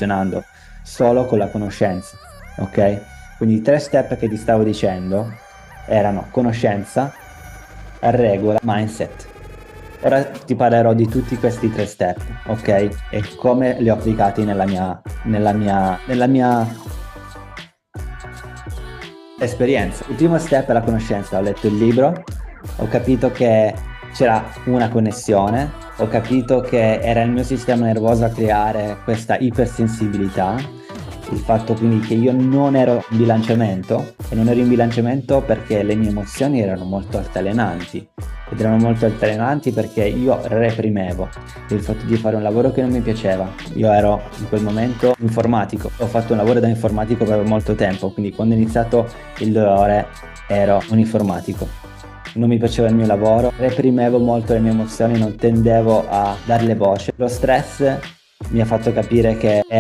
funzionando solo con la conoscenza, ok? Quindi i 3 step che ti stavo dicendo erano conoscenza, regola, mindset. Ora ti parlerò di tutti questi 3 step, ok? E come li ho applicati nella mia esperienza. Il primo step è la conoscenza. Ho letto il libro, ho capito che c'era una connessione, ho capito che era il mio sistema nervoso a creare questa ipersensibilità, il fatto quindi che io non ero in bilanciamento, e non ero in bilanciamento perché le mie emozioni erano molto altalenanti, ed erano molto altalenanti perché io reprimevo il fatto di fare un lavoro che non mi piaceva. Io ero in quel momento informatico, ho fatto un lavoro da informatico per molto tempo, quindi quando ho iniziato il dolore ero un informatico. Non mi piaceva il mio lavoro, reprimevo molto le mie emozioni, non tendevo a darle voce. Lo stress mi ha fatto capire che era